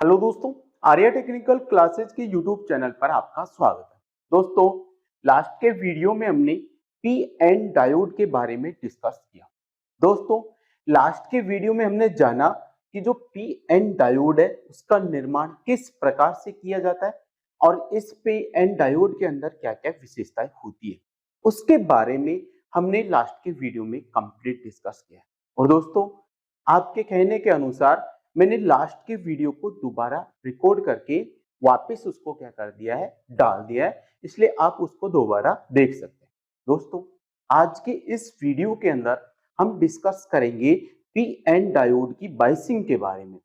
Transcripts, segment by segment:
Hello दोस्तों, Arya technical classes के YouTube channel पर आपका स्वागत है। दोस्तों, लास्ट के वीडियो में हमने पी एन डायोड के बारे में डिस्कस किया। दोस्तों, लास्ट के वीडियो में हमने जाना कि जो पी एन डायोड है उसका निर्माण किस प्रकार से किया जाता है और इस पी एन डायोड के अंदर क्या-क्या विशेषताएं होती है, उसके बारे में हमने लास्ट के वीडियो में कंप्लीट डिस्कस किया। और दोस्तों, आपके कहने के अनुसार मैंने लास्ट के वीडियो को दोबारा रिकॉर्ड करके वापस उसको क्या कर दिया है, डाल दिया है, इसलिए आप उसको दोबारा देख सकते हैं। दोस्तों, आज के इस वीडियो के अंदर हम डिस्कस करेंगे पी एन डायोड की बाइसिंग के बारे में।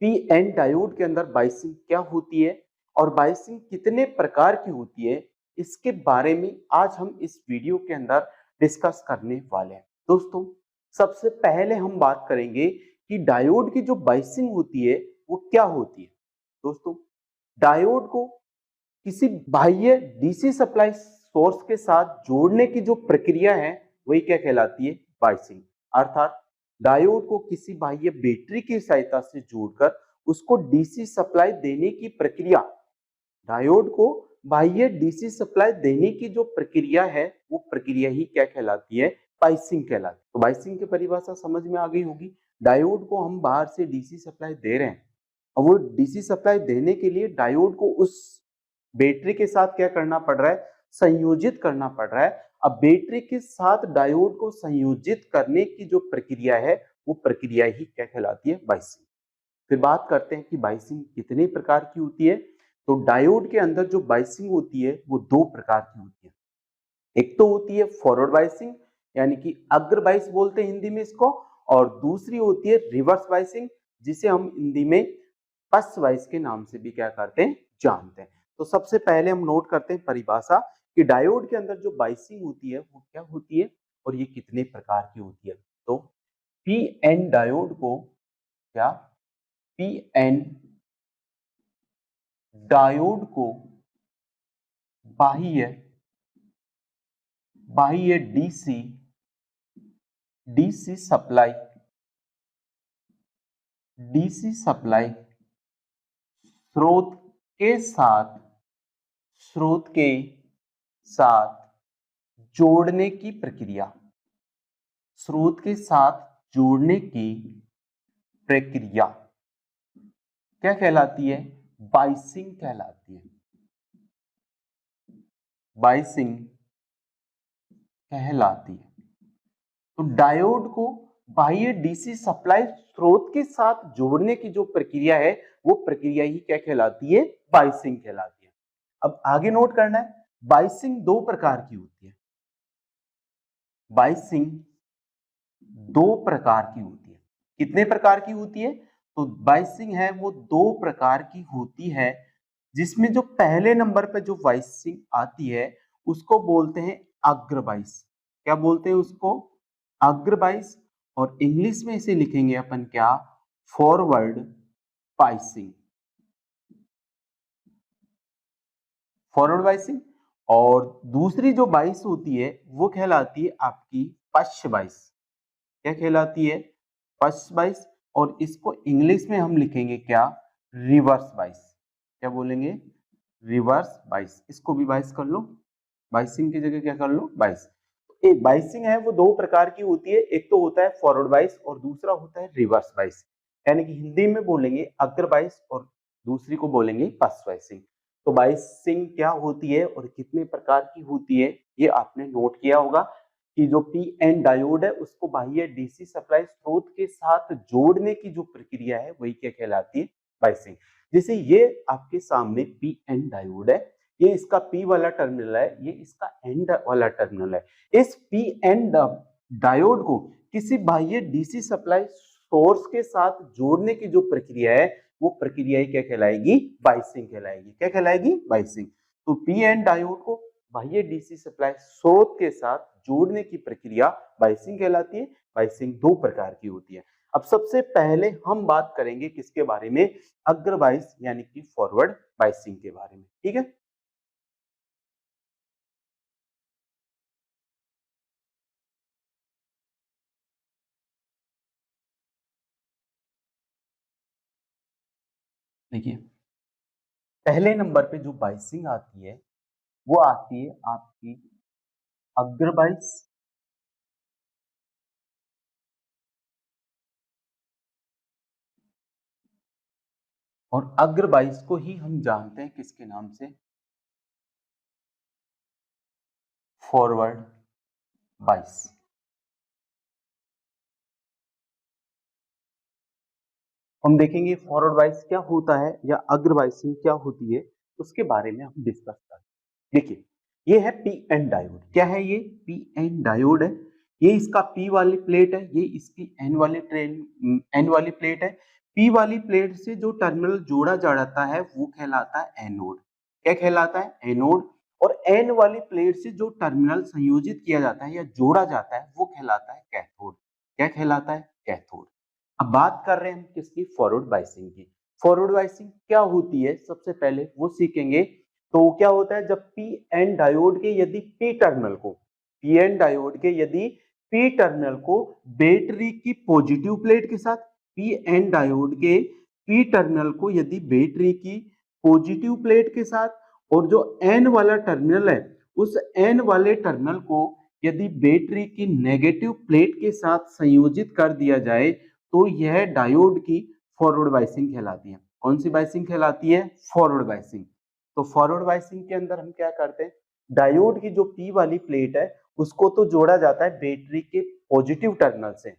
पी एन डायोड के अंदर बाइसिंग क्या होती है और बाइसिंग कितने प्रकार की होती है, इसके बारे में आज हम इस वीडियो के अंदर डिस्कस करने वाले हैं। दोस्तों, सबसे पहले हम बात करेंगे कि डायोड की जो बाइसिंग होती है वो क्या होती है। दोस्तों, डायोड को किसी बाह्य डीसी सप्लाई सोर्स के साथ जोड़ने की जो प्रक्रिया है वही क्या कहलाती है, बाइसिंग। अर्थात डायोड को किसी बाह्य बैटरी की सहायता से जोड़कर उसको डीसी सप्लाई देने की प्रक्रिया, डायोड को बाह्य डीसी सप्लाई देने की जो प्रक्रिया है वो प्रक्रिया ही क्या कहलाती है, बाइसिंग कहलाती है। तो बाइसिंग की परिभाषा समझ में आ गई होगी। डायोड को हम बाहर से डीसी सप्लाई दे रहे हैं और वो डीसी सप्लाई देने के लिए डायोड को उस बैटरी के साथ क्या करना पड़ रहा है, संयोजित करना पड़ रहा है। अब बैटरी के साथ डायोड को संयोजित करने की जो प्रक्रिया है वो प्रक्रिया ही क्या कहलाती है, बाइसिंग। फिर बात करते हैं कि बाइसिंग कितने प्रकार की होती है। तो डायोड के अंदर जो बाइसिंग होती है वो दो प्रकार की होती है। एक तो होती है फॉरवर्ड बाइसिंग, यानी कि अग्र बाइस बोलते हैं हिंदी में इसको, और दूसरी होती है रिवर्स बाइसिंग, जिसे हम हिंदी में पश्च बाइस के नाम से भी क्या करते हैं, जानते हैं। तो सबसे पहले हम नोट करते हैं परिभाषा कि डायोड के अंदर जो बाइसिंग होती है वो क्या होती है और ये कितने प्रकार की होती है। तो पी एन डायोड को क्या, पी एन डायोड को बाह्य बाह्य डीसी सप्लाई स्रोत के साथ जोड़ने की प्रक्रिया, स्रोत के साथ जोड़ने की प्रक्रिया क्या कहलाती है, बाइसिंग कहलाती है। बाइसिंग कहलाती है। तो डायोड को बाह्य डीसी सप्लाई स्रोत के साथ जोड़ने की जो प्रक्रिया है वो प्रक्रिया ही क्या कहलाती है, बाइसिंग कहलाती है। अब आगे नोट करना है, बाइसिंग दो प्रकार की होती है। बाइसिंग दो प्रकार की होती है। कितने प्रकार की होती है, तो बाइसिंग है वो दो प्रकार की होती है, जिसमें जो पहले नंबर पे जो बाइसिंग आती है उसको बोलते हैं अग्र बाइस। क्या बोलते हैं उसको, अग्र बाइस। और इंग्लिश में इसे लिखेंगे अपन क्या, फॉरवर्ड बाइसिंग। Forward biasing. और दूसरी जो बाइस होती है वो कहलाती है आपकी पश्च बाइस। क्या कहलाती है, पश्च बाइस। और इसको इंग्लिश में हम लिखेंगे क्या, रिवर्स बाइस। क्या बोलेंगे, रिवर्स बाइस। इसको भी बाइस कर लो, बाइसिंग की जगह क्या कर लो, बाइस। एक बाइसिंग है वो दो प्रकार की होती है, एक तो होता है फॉरवर्ड बाइस और दूसरा होता है रिवर्स बाइस। यानी कि हिंदी में बोलेंगे अग्र बाइस और दूसरी को बोलेंगे पश्च बाइसिंग। तो बाइसिंग क्या होती है और कितने प्रकार की होती है ये आपने नोट किया होगा कि जो पी एन डायोड है उसको बाह्य डीसी सप्लाई स्रोत के साथ जोड़ने की जो प्रक्रिया है वही क्या कहलाती है, बाइसिंग। जैसे ये आपके सामने पी एन डायोड है, ये इसका पी वाला टर्मिनल है, ये इसका एन वाला टर्मिनल है। इस पी एन डायोड को किसी बाह्य डीसी सप्लाई सोर्स के साथ जोड़ने की जो प्रक्रिया है वो प्रक्रिया ही क्या कहलाएगी, बाइसिंग कहलाएगी। क्या कहलाएगी, बाइसिंग। तो पी एन डायोड को बाह्य डीसी सप्लाई स्रोत के साथ जोड़ने की प्रक्रिया बाइसिंग कहलाती है। बाइसिंग दो प्रकार की होती है। अब सबसे पहले हम बात करेंगे किसके बारे में, अग्र बाइस यानी कि फॉरवर्ड बाइसिंग के बारे में। ठीक है। देखिए पहले नंबर पे जो बाइसिंग आती है वो आती है आपकी अग्रबाइस और अग्रबाइस को ही हम जानते हैं किसके नाम से, फॉरवर्ड बाइस। हम देखेंगे फॉरवर्ड बाइस क्या होता है या अग्रबाइसिंग क्या होती है, उसके बारे में हम डिस्कस करें। देखिए ये है पी एन डायोड। क्या है ये? पी एन डायोड है। ये इसका पी वाली प्लेट है, ये इसकी एन वाली प्लेट है। पी वाली प्लेट से जो टर्मिनल जोड़ा जाता है वो कहलाता है एनोड। क्या कहलाता है? एनोड। और एन वाली प्लेट से जो टर्मिनल संयोजित किया जाता है या जोड़ा जाता है वो कहलाता है कैथोड। क्या कहलाता है? कैथोड। अब बात कर रहे हैं हम किसकी? फॉरवर्ड बाइसिंग की। फॉरवर्ड बाइसिंग क्या होती है सबसे पहले वो सीखेंगे। तो क्या होता है जब पी एन डायोड के यदि पी टर्मिनल को, पी एन डायोड के यदि पी टर्मिनल को बैटरी की पॉजिटिव प्लेट के साथ, पी एन डायोड के पी टर्मिनल को यदि बैटरी की पॉजिटिव प्लेट के साथ, और जो एन वाला टर्मिनल है उस एन वाले टर्मिनल को यदि बैटरी की नेगेटिव प्लेट के साथ संयोजित कर दिया जाए तो यह डायोड की फॉरवर्ड बाइसिंग कहलाती है। कौन सी बाइसिंग कहलाती है? Forward biasing. तो फॉरवर्ड बाइसिंग के अंदर हम क्या करते हैं, डायोड की जो पी वाली प्लेट है उसको तो जोड़ा जाता है बैटरी के पॉजिटिव टर्मिनल से,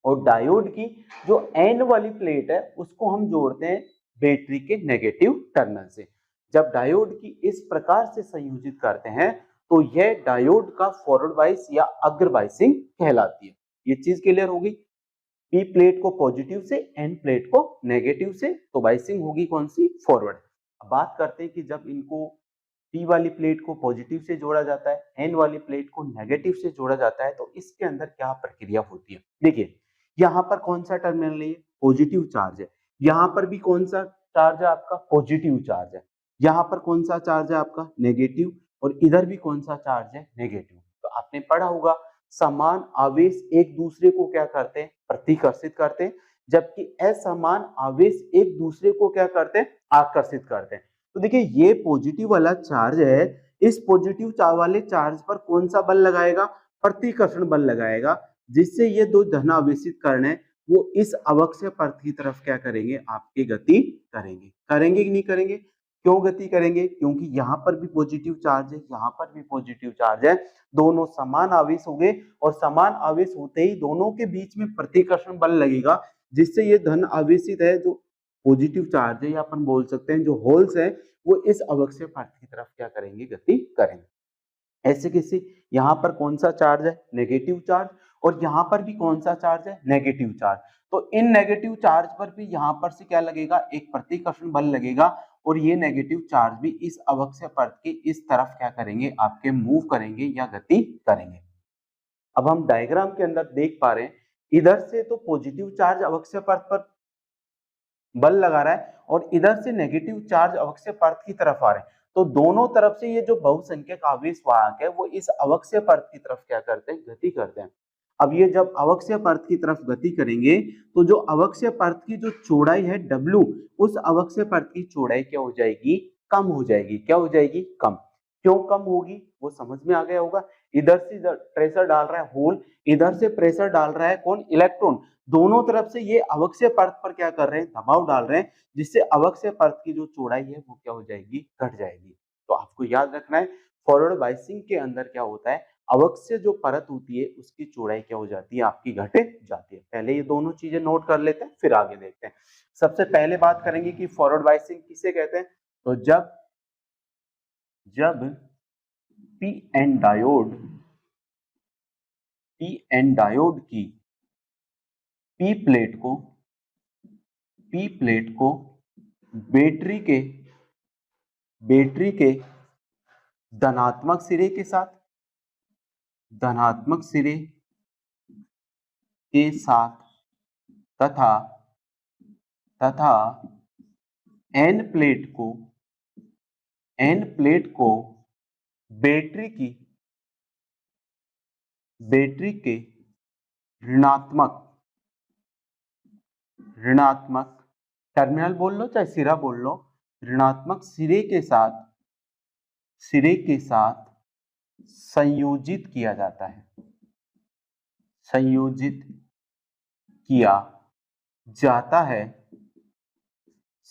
और डायोड की जो एन वाली प्लेट है उसको हम जोड़ते हैं बैटरी के नेगेटिव टर्मिनल से। जब डायोड की इस प्रकार से संयोजित करते हैं तो यह डायोड का फॉरवर्ड बाइस या अग्र बाइसिंग कहलाती है। ये चीज क्लियर होगी। पी प्लेट को पॉजिटिव से, एन प्लेट को नेगेटिव से, तो बाइसिंग होगी कौन सी? फॉरवर्ड। अब बात करते हैं कि जब इनको पी वाली प्लेट को पॉजिटिव से जोड़ा जाता है, एन वाली प्लेट को नेगेटिव से जोड़ा जाता है, तो इसके अंदर क्या प्रक्रिया होती है। देखिए यहाँ पर कौन सा टर्मिनल है? पॉजिटिव चार्ज है। यहाँ पर भी कौन सा चार्ज है? आपका पॉजिटिव चार्ज है। यहाँ पर कौन सा चार्ज है? आपका नेगेटिव। और इधर भी कौन सा चार्ज है? नेगेटिव। तो आपने पढ़ा होगा समान आवेश एक दूसरे को क्या करते हैं? प्रतिकर्षित करते हैं, जबकि असमान आवेश एक दूसरे को क्या करते हैं? आकर्षित करते हैं। तो देखिए ये पॉजिटिव वाला चार्ज है, इस पॉजिटिव वाले चार्ज पर कौन सा बल लगाएगा? प्रतिकर्षण बल लगाएगा, जिससे ये दो धनावेशित कण है वो इस अवक्षय पर्त की तरफ क्या करेंगे? आपकी गति करेंगे। करेंगे कि नहीं करेंगे? क्यों गति करेंगे? क्योंकि यहाँ पर भी पॉजिटिव चार्ज है, यहाँ पर भी पॉजिटिव चार्ज है, दोनों समान आवेश हो गए, और समान आवेश होते ही दोनों के बीच में प्रतिकर्षण बल लगेगा, जिससे ये धन आवेशित है जो पॉजिटिव चार्ज है, या अपन बोल सकते हैं जो होल्स है वो इस अवक्षय पर्त की तरफ क्या करेंगे? गति करेंगे। ऐसे किसी यहाँ पर कौन सा चार्ज है? Negative charge. और यहाँ पर भी कौन सा चार्ज है? Negative charge. तो इन नेगेटिव चार्ज पर भी यहाँ पर से क्या लगेगा? एक प्रतिकर्षण बल लगेगा, और ये नेगेटिव चार्ज भी इस अवक्षय पर्त के इस तरफ क्या करेंगे? आपके मूव करेंगे या गति करेंगे। अब हम डायग्राम के अंदर देख पा रहे हैं इधर से तो पॉजिटिव चार्ज अवक्षय पर्त पर बल लगा रहा है, और इधर से नेगेटिव चार्ज अवक्षय पर्त की तरफ आ रहे हैं। तो दोनों तरफ से ये जो बहुसंख्यक आवेश वाहक है वो इस अवक्षय पर्त की तरफ क्या करते हैं? गति करते हैं। अब ये जब अवक्षय पर्त की तरफ गति करेंगे तो जो अवक्षय पर्त की जो चौड़ाई है W, उस अवक्षय पर्त की चौड़ाई क्या हो जाएगी? कम हो जाएगी। क्या हो जाएगी? कम। क्यों कम होगी वो समझ में आ गया होगा। इधर से प्रेशर डाल रहा है होल, इधर से प्रेशर डाल रहा है कौन? इलेक्ट्रॉन। दोनों तरफ से ये अवक्षय पर्त पर क्या कर रहे हैं? दबाव डाल रहे हैं, जिससे अवक्षय पर्त की जो चौड़ाई है वो क्या हो जाएगी? घट जाएगी। तो आपको याद रखना है फॉरवर्ड बाइसिंग के अंदर क्या होता है, अवक्षय जो परत होती है उसकी चौड़ाई क्या हो जाती है? आपकी घट जाती है। पहले ये दोनों चीजें नोट कर लेते हैं फिर आगे देखते हैं। सबसे पहले बात करेंगे कि फॉरवर्ड बाइसिंग किसे कहते हैं। तो जब जब P N diode P N diode की पी प्लेट को पी प्लेट को बैटरी के बैटरी के धनात्मक सिरे के साथ धनात्मक सिरे के साथ तथा तथा एन प्लेट को बैटरी की बैटरी के ऋणात्मक ऋणात्मक टर्मिनल बोल लो चाहे सिरा बोल लो, ऋणात्मक सिरे के साथ संयोजित किया जाता है, संयोजित किया जाता है,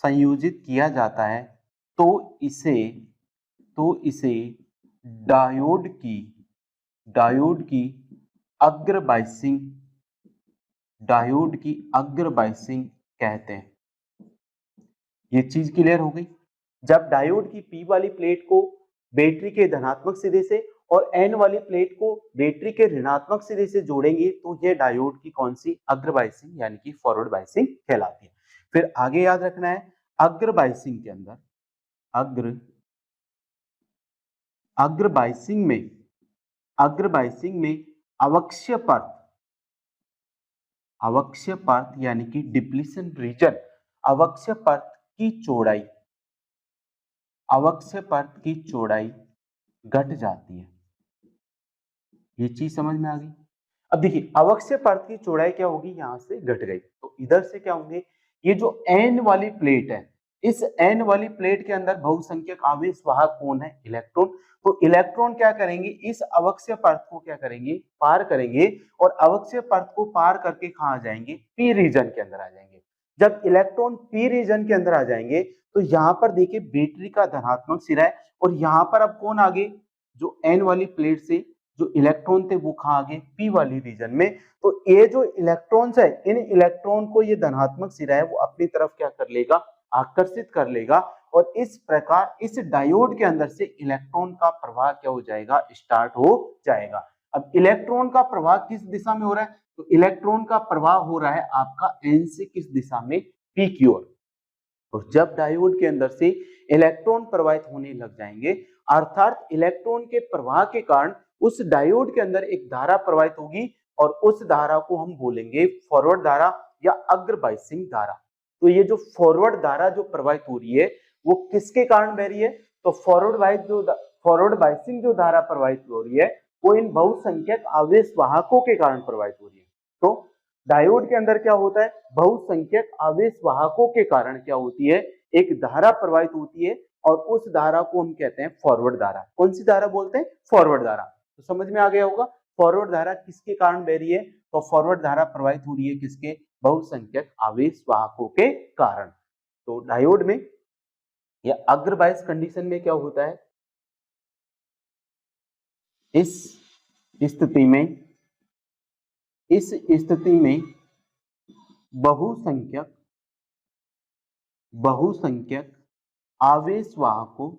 संयोजित किया जाता है, तो इसे डायोड की अग्र बायसिंग कहते हैं। ये चीज क्लियर हो गई। जब डायोड की पी वाली प्लेट को बैटरी के धनात्मक सिरे से और एन वाली प्लेट को बैटरी के ऋणात्मक सिरे से जोड़ेंगे तो ये डायोड की कौन सी अग्र बायसिंग यानी कि फॉरवर्ड बायसिंग कहलाती है। फिर आगे याद रखना है, अग्र बायसिंग के अंदर अग्र बायसिंग में अवक्ष्य परत यानी कि डिप्लीशन रीजन, अवक्ष्य परत की चौड़ाई घट जाती है। ये चीज समझ में आ गई। अब देखिए अवक्ष्य परत की चौड़ाई क्या होगी, यहां से घट गई तो इधर से क्या होंगे, ये जो एन वाली प्लेट है, इस एन वाली प्लेट के अंदर बहुसंख्यक आवेश वाहक कौन है, इलेक्ट्रॉन। तो इलेक्ट्रॉन क्या करेंगे, इस अवक्ष्य परत को क्या करेंगे, पार करेंगे और अवक्ष्य परत को पार करके कहां आ जाएंगे, पी रीजन के अंदर आ जाएंगे। जब इलेक्ट्रॉन पी रीजन के अंदर आ जाएंगे तो यहां पर देखिए बैटरी का धनात्मक सिरा है और यहां पर अब कौन आगे, जो एन वाली प्लेट से जो इलेक्ट्रॉन थे वो कहां आ गए, पी वाली रीजन में। तो ये जो इलेक्ट्रॉन्स है, इन इलेक्ट्रॉन को ये धनात्मक सिरा है वो अपनी तरफ क्या कर लेगा, आकर्षित कर लेगा और इस प्रकार इस डायोड के अंदर से इलेक्ट्रॉन का प्रवाह क्या हो जाएगा, स्टार्ट हो जाएगा। अब इलेक्ट्रॉन का प्रवाह किस दिशा में हो रहा है, तो इलेक्ट्रॉन का प्रवाह हो रहा है आपका एन से किस दिशा में, पी की ओर। और जब डायोड के अंदर से इलेक्ट्रॉन प्रवाहित होने लग जाएंगे, अर्थात इलेक्ट्रॉन के प्रवाह के कारण उस डायोड के अंदर एक धारा प्रवाहित होगी और उस धारा को हम बोलेंगे फॉरवर्ड धारा या अग्र बायसिंग धारा। तो ये जो फॉरवर्ड धारा जो प्रवाहित हो रही है वो किसके कारण बह रही है, तो फॉरवर्ड बायसिंग जो धारा प्रवाहित हो रही है वो इन बहुसंख्यक आवेश वाहकों के कारण प्रवाहित हो रही है। तो डायोड के अंदर क्या होता है, बहुसंख्यक आवेश वाहकों के कारण क्या होती है, एक धारा प्रवाहित होती है और उस धारा को हम कहते हैं फॉरवर्ड धारा। कौन सी धारा बोलते हैं, फॉरवर्ड धारा। तो समझ में आ गया होगा फॉरवर्ड धारा किसके कारण बह रही है, तो फॉरवर्ड धारा प्रवाहित हो रही है किसके, बहुसंख्यक आवेश वाहकों के कारण। तो डायोड में या अग्र बायस कंडीशन में क्या होता है, इस स्थिति में बहुसंख्यक आवेश वाहकों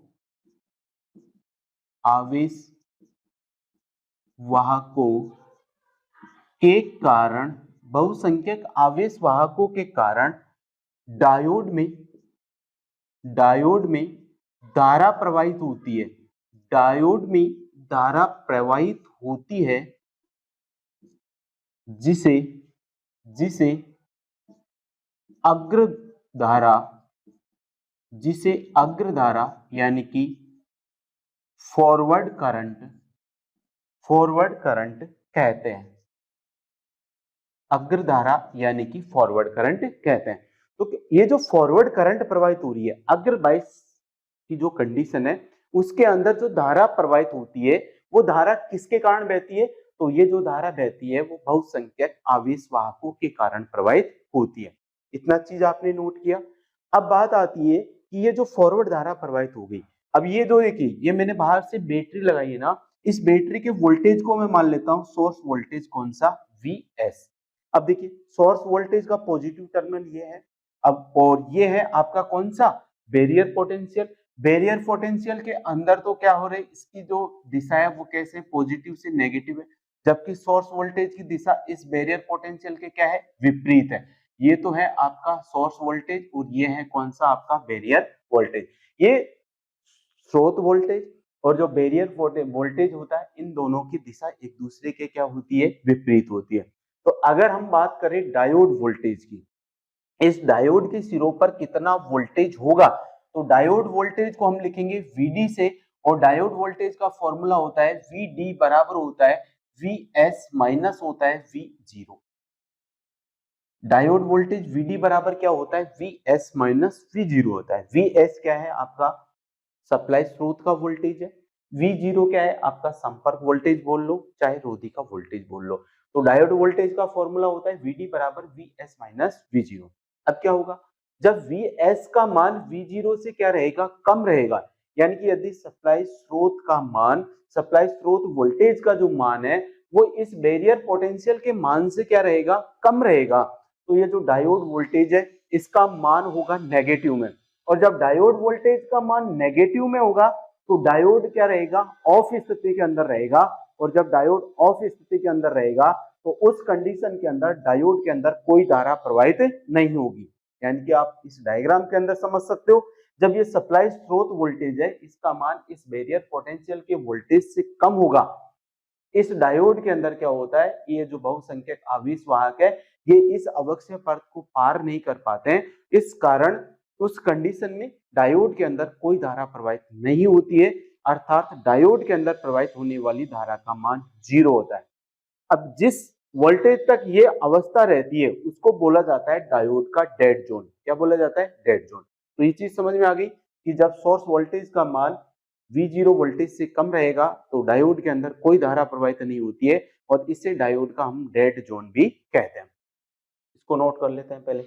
के कारण, बहुसंख्यक आवेश वाहकों के कारण डायोड में धारा प्रवाहित होती है, डायोड में धारा प्रवाहित होती है जिसे अग्रधारा यानी कि फॉरवर्ड करंट कहते हैं। अग्रधारा यानी कि फॉरवर्ड करंट कहते हैं। तो ये जो फॉरवर्ड करंट प्रवाहित हो रही है, अग्र बायस की जो कंडीशन है उसके अंदर जो धारा प्रवाहित होती है वो धारा किसके कारण बहती है, तो ये जो धारा बहती है वो बहुसंख्यक आवेश वाहकों के कारण प्रवाहित होती है। इतना चीज आपने नोट किया। अब बात आती है कि ये जो फॉरवर्ड धारा प्रवाहित हो गई, अब ये जो देखिए ये मैंने बाहर से बैटरी लगाई है ना, इस बैटरी के वोल्टेज को मैं मान लेता हूं सोर्स वोल्टेज कौन सा, Vs। अब देखिए सोर्स वोल्टेज का पॉजिटिव टर्मिनल ये है, अब और ये है आपका कौन सा, बैरियर पोटेंशियल। बैरियर पोटेंशियल के अंदर तो क्या हो रहा है, इसकी जो दिशा है वो कैसे, पॉजिटिव से नेगेटिव है, जबकि सोर्स वोल्टेज की दिशा इस बैरियर पोटेंशियल के क्या है, विपरीत है। ये तो है आपका सोर्स वोल्टेज और ये है कौन सा आपका बैरियर वोल्टेज। ये स्रोत वोल्टेज और जो बैरियर वोल्टेज होता है इन दोनों की दिशा एक दूसरे के क्या होती है, विपरीत होती है। तो अगर हम बात करें डायोड वोल्टेज की, इस डायोड के सिरों पर कितना वोल्टेज होगा, तो डायोड वोल्टेज को हम लिखेंगे Vd से और डायोड वोल्टेज का फॉर्मूला होता है Vd बराबर होता है Vs माइनस होता है V0। डायोड वोल्टेज वीडी बराबर क्या होता है, वीएस माइनस वी जीरो होता है। वीएस क्या है, आपका सप्लाई स्रोत का वोल्टेज है। वी जीरो क्या है, आपका संपर्क वोल्टेज बोल लो चाहे रोधी का वोल्टेज बोल लो। तो डायोड वोल्टेज का फॉर्मूला होता है वीडी बराबर वीएस माइनस वी जीरो। अब क्या होगा, जब वीएस का मान वी जीरो से क्या रहेगा, कम रहेगा, यानी कि यदि सप्लाई स्रोत का मान, सप्लाई स्रोत वोल्टेज का जो मान है वो इस बैरियर पोटेंशियल के मान से क्या रहेगा, कम रहेगा, तो ये जो डायोड वोल्टेज है इसका मान होगा नेगेटिव में। और जब डायोड वोल्टेज का मान नेगेटिव में होगा तो डायोड क्या रहेगा, ऑफ स्थिति के अंदर रहेगा। और जब डायोड ऑफ स्थिति के अंदर रहेगा तो उस कंडीशन के अंदर डायोड के अंदर कोई धारा प्रवाहित नहीं होगी। यानी कि आप इस डायग्राम के अंदर समझ सकते हो, जब ये सप्लाई स्रोत वोल्टेज है इसका मान इस बैरियर पोटेंशियल के वोल्टेज से कम होगा, इस डायोड के अंदर क्या होता है, ये जो बहुसंख्यक आवेश वाहक है ये इस अवक्षय परत को पार नहीं कर पाते हैं। इस कारण उस कंडीशन में डायोड के अंदर कोई धारा प्रवाहित नहीं होती है, अर्थात डायोड के अंदर प्रवाहित होने वाली धारा का मान जीरो होता है। अब जिस वोल्टेज तक ये अवस्था रहती है उसको बोला जाता है डायोड का डेड जोन। क्या बोला जाता है, डेड जोन। तो ये चीज समझ में आ गई कि जब सोर्स वोल्टेज का मान V0 वोल्टेज से कम रहेगा तो डायोड के अंदर कोई धारा प्रवाहित नहीं होती है, और इसे डायोड का हम डेड जोन भी कहते हैं। इसको नोट कर लेते हैं पहले।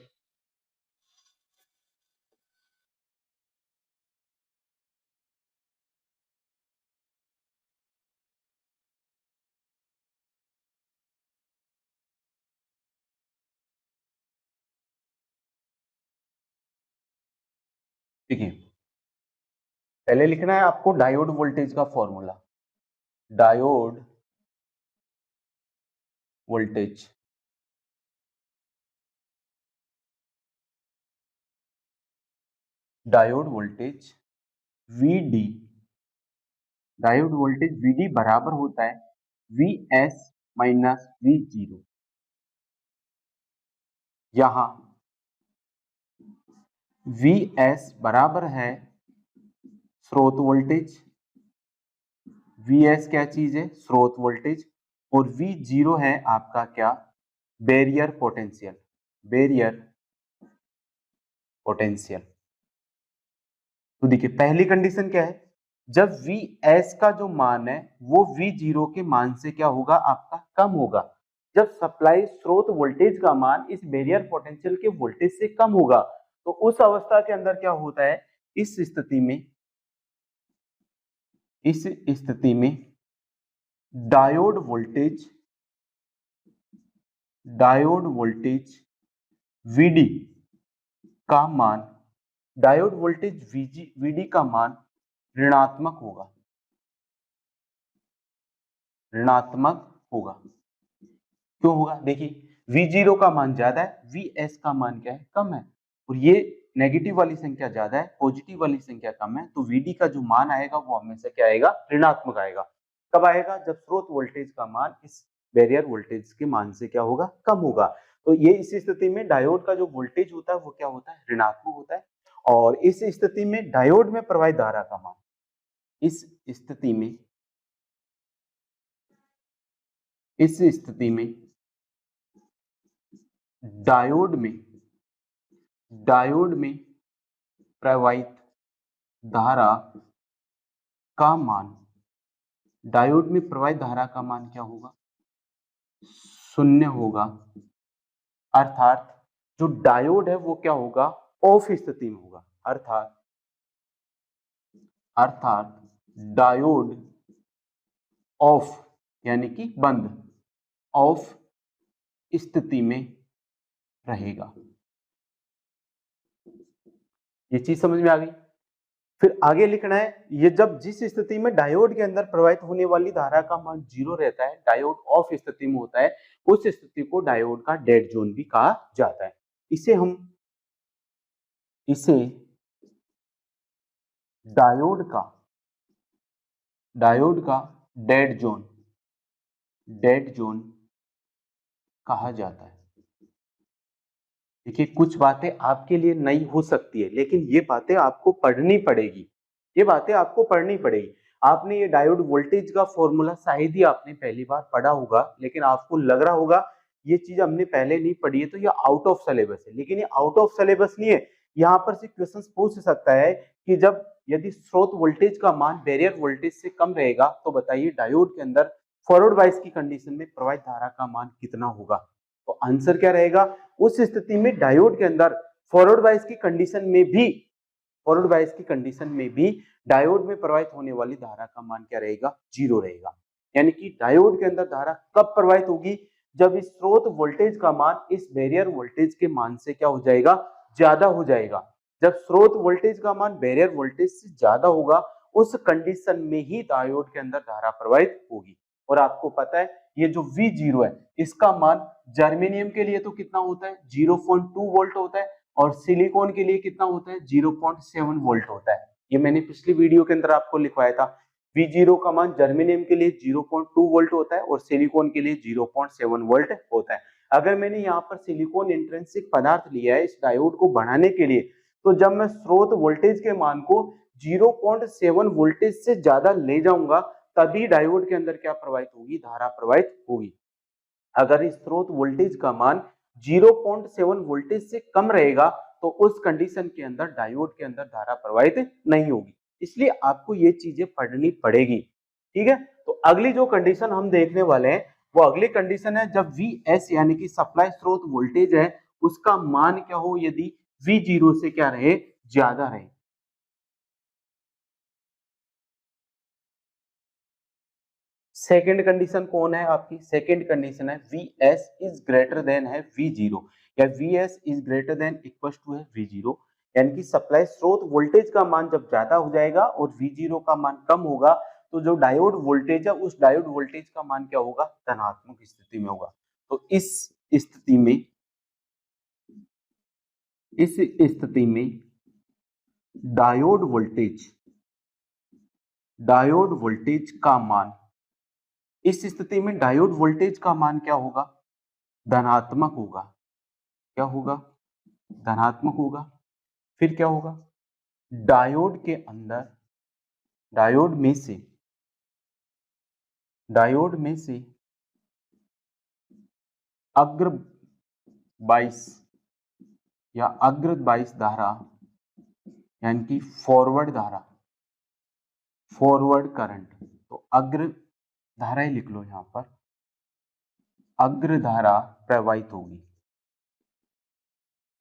देखिए, पहले लिखना है आपको डायोड वोल्टेज का formula. Diode voltage diode voltage Vd, diode voltage Vd बराबर होता है Vs माइनस वी जीरो। यहां Vs बराबर है स्रोत वोल्टेज, Vs क्या चीज है, स्रोत वोल्टेज, और V0 है आपका क्या, बैरियर पोटेंशियल, बैरियर पोटेंशियल। तो देखिए पहली कंडीशन क्या है, जब Vs का जो मान है वो V0 के मान से क्या होगा, आपका कम होगा। जब सप्लाई स्रोत वोल्टेज का मान इस बैरियर पोटेंशियल के वोल्टेज से कम होगा तो उस अवस्था के अंदर क्या होता है, इस स्थिति में डायोड वोल्टेज Vd का मान, डायोड वोल्टेज Vd का मान ऋणात्मक होगा, ऋणात्मक होगा। क्यों होगा, देखिए V0 का मान ज्यादा है, Vs का मान क्या है, कम है, और ये नेगेटिव वाली संख्या ज्यादा है, पॉजिटिव वाली संख्या कम है, तो Vd का जो मान आएगा वो हमेशा क्या आएगा, ऋणात्मक आएगा। कब आएगा, जब स्रोत वोल्टेज का मान इस बैरियर वोल्टेज के मान से क्या होगा, कम होगा। तो ये इस स्थिति में डायोड का जो वोल्टेज होता है वो क्या होता है, ऋणात्मक होता है। और इस स्थिति में डायोड में प्रवाहित धारा का मान, इस स्थिति में डायोड में प्रवाहित धारा का मान, डायोड में प्रवाहित धारा का मान क्या होगा, शून्य होगा। अर्थात जो डायोड है वो क्या होगा, ऑफ स्थिति में होगा। अर्थात डायोड ऑफ यानी कि बंद, ऑफ स्थिति में रहेगा। ये चीज समझ में आ गई। फिर आगे लिखना है, ये जब जिस स्थिति में डायोड के अंदर प्रवाहित होने वाली धारा का मान जीरो रहता है, डायोड ऑफ स्थिति में होता है, उस स्थिति को डायोड का डेड जोन भी कहा जाता है। इसे डायोड का डेड जोन कहा जाता है। देखिए कुछ बातें आपके लिए नई हो सकती है लेकिन ये बातें आपको पढ़नी पड़ेगी, आपने ये डायोड वोल्टेज का फॉर्मूला शायद ही आपने पहली बार पढ़ा होगा, लेकिन आपको लग रहा होगा ये चीज हमने पहले नहीं पढ़ी है तो ये आउट ऑफ सिलेबस है, लेकिन ये आउट ऑफ सिलेबस नहीं है। यहाँ पर से क्वेश्चन पूछ सकता है कि जब यदि स्रोत वोल्टेज का मान बैरियर वोल्टेज से कम रहेगा तो बताइए डायोड के अंदर फॉरवर्ड बायस की कंडीशन में प्रवाहित धारा का मान कितना होगा। तो आंसर क्या रहेगा, उस स्थिति में डायोड के अंदर फॉरवर्ड बायस की कंडीशन में भी डायोड में प्रवाहित होने वाली धारा का मान क्या रहेगा, 0 रहेगा। यानी कि डायोड के अंदर धारा कब प्रवाहित होगी, जब इस स्रोत वोल्टेज का मान इस बैरियर वोल्टेज के मान से क्या हो जाएगा, ज्यादा हो जाएगा। जब स्रोत वोल्टेज का मान बैरियर वोल्टेज से ज्यादा होगा उस कंडीशन में ही डायोड के अंदर धारा प्रवाहित होगी। और आपको पता है ये जो V0 है इसका मान जर्मेनियम के लिए तो कितना होता है, 0.2 वोल्ट होता है, और सिलिकॉन के लिए कितना होता है, 0.7 वोल्ट होता है। ये मैंने पिछली वीडियो के अंदर आपको लिखवाया था। V0 का मान जर्मेनियम के लिए 0.2 वोल्ट होता है और सिलिकॉन के लिए 0.7 वोल्ट होता है। अगर मैंने यहाँ पर सिलिकॉन इंट्रिंसिक पदार्थ लिया है इस डायोड को बढ़ाने के लिए, तो जब मैं स्रोत वोल्टेज के मान को 0.7 वोल्टेज से ज्यादा ले जाऊंगा तभी डायोड के अंदर क्या प्रवाहित होगी, धारा प्रवाहित होगी। अगर इस स्रोत वोल्टेज का मान 0.7 वोल्टेज से कम रहेगा तो उस कंडीशन के अंदर डायोड के अंदर धारा प्रवाहित नहीं होगी। इसलिए आपको ये चीजें पढ़नी पड़ेगी, ठीक है। तो अगली जो कंडीशन हम देखने वाले हैं वो अगली कंडीशन है जब Vs यानी कि सप्लाई स्रोत वोल्टेज है उसका मान क्या हो, यदि V0 से क्या रहे, ज्यादा रहे। सेकेंड कंडीशन कौन है आपकी, सेकेंड कंडीशन है Vs इज ग्रेटर देन है V0 या Vs is greater than equal to है V0, यानी कि सप्लाई स्रोत वोल्टेज का मान जब ज्यादा हो जाएगा और V0 का मान कम होगा तो जो डायोड वोल्टेज है उस डायोड वोल्टेज का मान क्या होगा, धनात्मक स्थिति में होगा। तो इस स्थिति में डायोड वोल्टेज का मान, इस स्थिति में डायोड वोल्टेज का मान क्या होगा, धनात्मक होगा। क्या होगा, धनात्मक होगा। फिर क्या होगा, डायोड के अंदर डायोड में से अग्र 22 या अग्र 22 धारा यानी कि फॉरवर्ड धारा, फॉरवर्ड करंट, तो अग्र धारा ही लिख लो यहां पर, अग्र धारा प्रवाहित होगी,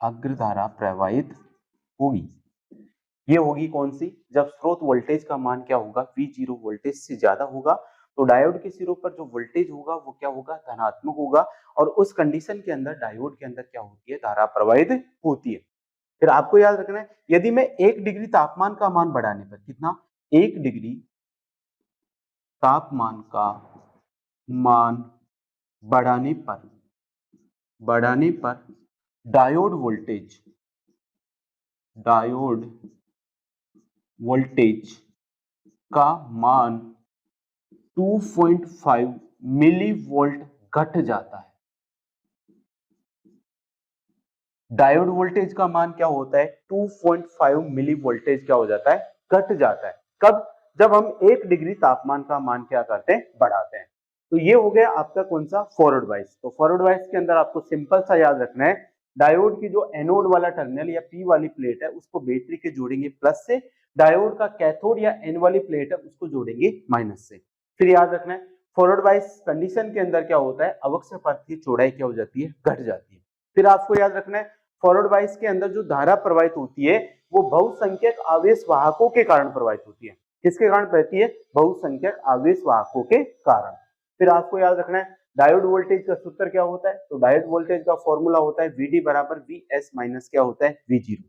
अग्र धारा प्रवाहित होगी। ये होगी कौन सी, जब स्रोत वोल्टेज का मान क्या होगा, V0 वोल्टेज से ज्यादा होगा तो डायोड के सिरों पर जो वोल्टेज होगा वो क्या होगा, धनात्मक होगा। और उस कंडीशन के अंदर डायोड के अंदर क्या होती है, धारा प्रवाहित होती है। फिर आपको याद रखना है यदि मैं 1 डिग्री तापमान का मान बढ़ाने पर, कितना, 1 डिग्री तापमान का मान बढ़ाने पर डायोड वोल्टेज का मान 2.5 मिली वोल्ट घट जाता है। डायोड वोल्टेज का मान क्या होता है, 2.5 मिली वोल्टेज क्या हो जाता है, घट जाता है। कब, जब हम 1 डिग्री तापमान का मान क्या करते हैं, बढ़ाते हैं। तो ये हो गया आपका कौन सा, फॉरवर्ड बायस। तो फॉरवर्ड बायस के अंदर आपको सिंपल सा याद रखना है, डायोड की जो एनोड वाला टर्मिनल या पी वाली प्लेट है उसको बैटरी के जोड़ेंगे प्लस से, डायोड का कैथोड या एन वाली प्लेट है उसको जोड़ेंगे माइनस से। फिर याद रखना है फॉरवर्ड बायस कंडीशन के अंदर क्या होता है, अवक्षय पथ की चौड़ाई क्या हो जाती है, घट जाती है। फिर आपको याद रखना है फॉरवर्ड बायस के अंदर जो धारा प्रवाहित होती है वो बहुसंख्यक आवेश वाहकों के कारण प्रवाहित होती है। किसके कारण बहती है, बहुसंख्यक आवेश वाहकों के कारण। फिर आपको याद रखना है डायोड वोल्टेज का सूत्र क्या होता है, तो डायोड वोल्टेज का फॉर्मूला होता है VD बराबर VS माइनस क्या होता है, V0।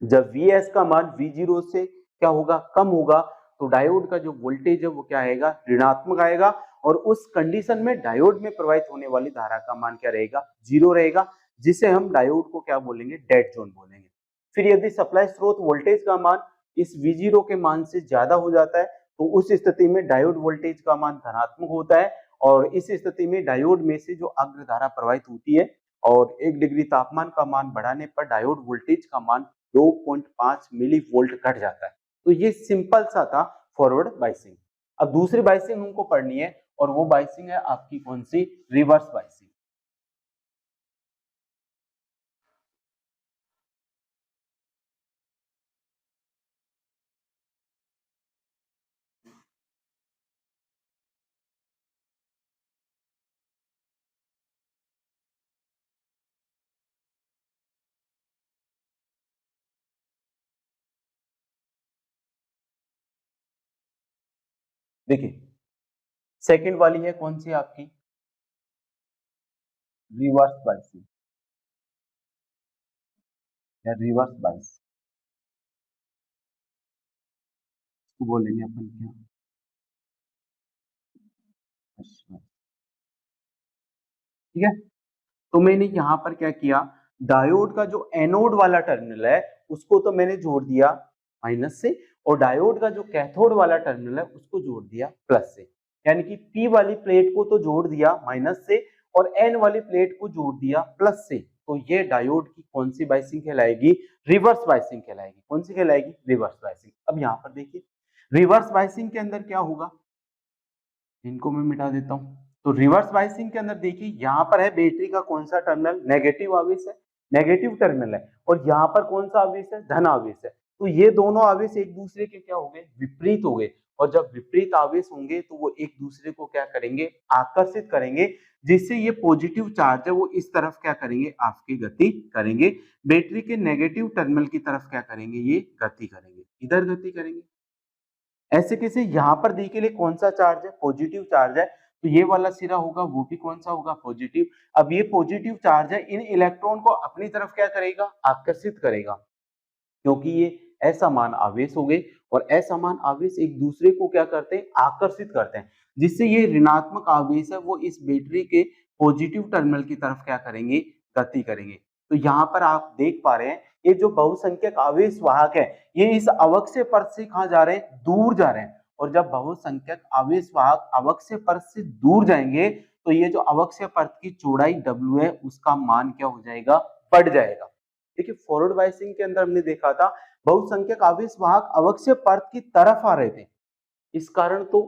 जब VS का मान V0 से क्या होगा, कम होगा तो डायोड का जो वोल्टेज है वो क्या आएगा, ऋणात्मक आएगा। और उस कंडीशन में डायोड में प्रवाहित होने वाली धारा का मान क्या रहेगा, 0 रहेगा, जिसे हम डायोड को क्या बोलेंगे, डेड जोन बोलेंगे। फिर यदि सप्लाई स्रोत वोल्टेज का मान इस V0 के मान से ज्यादा हो जाता है तो उस स्थिति में डायोड वोल्टेज का मान धनात्मक होता है। और इस स्थिति में डायोड में से जो अग्र धारा प्रवाहित होती है और 1 डिग्री तापमान का मान बढ़ाने पर डायोड वोल्टेज का मान 2.5 मिली वोल्ट घट जाता है। तो ये सिंपल सा था फॉरवर्ड बायसिंग। अब दूसरी बायसिंग हमको पढ़नी है और वो बायसिंग है आपकी कौन सी, रिवर्स बायसिंग। देखिए सेकंड वाली है कौन सी आपकी, रिवर्स बाइसिंग या रिवर्स बाइस इसको बोलेंगे अपन क्या, अच्छा, ठीक है। तो मैंने यहाँ पर क्या किया, डायोड का जो एनोड वाला टर्मिनल है उसको तो मैंने जोड़ दिया माइनस से, और डायोड का जो कैथोड वाला टर्मिनल है उसको जोड़ दिया प्लस से। यानी कि पी वाली प्लेट को तो जोड़ दिया माइनस से और एन वाली प्लेट को जोड़ दिया प्लस से। तो ये डायोड की कौन सी बाइसिंग कहलाएगी, रिवर्स बाइसिंग कहलाएगी। कौन सी कहलाएगी, रिवर्स बाइसिंग। अब यहाँ पर देखिए रिवर्स बाइसिंग के अंदर क्या होगा, इनको मैं मिटा देता हूं। तो रिवर्स बाइसिंग के अंदर देखिए यहाँ पर है बैटरी का कौन सा टर्मिनल, नेगेटिव आवेश है, नेगेटिव टर्मिनल है, और यहाँ पर कौन सा आवेश है, धन आवेश है। तो ये दोनों आवेश एक दूसरे के क्या हो गए, विपरीत हो गए। और जब विपरीत आवेश होंगे तो वो एक दूसरे को क्या करेंगे, आकर्षित करेंगे, जिससे ये पॉजिटिव चार्ज है वो इस तरफ क्या करेंगे, आपकी गति करेंगे। बैटरी के नेगेटिव टर्मिनल की तरफ क्या करेंगे, ये गति करेंगे, इधर गति करेंगे। ऐसे कैसे, यहाँ पर दी के लिए कौन सा चार्ज है, पॉजिटिव चार्ज है, तो ये वाला सिरा होगा वो भी कौन सा होगा, पॉजिटिव। अब ये पॉजिटिव चार्ज है, इन इलेक्ट्रॉन को अपनी तरफ क्या करेगा, आकर्षित करेगा, क्योंकि ये असमान आवेश हो गए और असमान आवेश एक दूसरे को क्या करते हैं, आकर्षित करते हैं, जिससे ये ऋणात्मक आवेश है वो इस बैटरी के पॉजिटिव टर्मिनल की तरफ क्या करेंगे, गति करेंगे। तो यहाँ पर आप देख पा रहे हैं ये जो बहुसंख्यक आवेश वाहक है ये इस अवक्ष्य परत से कहाँ जा रहे हैं, दूर जा रहे हैं। और जब बहुसंख्यक आवेश वाहक अवक्ष्य परत से दूर जाएंगे तो ये जो अवक्ष्य परत की चौड़ाई W है उसका मान क्या हो जाएगा, बढ़ जाएगा। देखिए फॉरवर्ड बाइसिंग के अंदर हमने देखा था बहुसंख्यक आवेश वाहक अवक्ष्य परत की तरफ आ रहे थे, इस कारण तो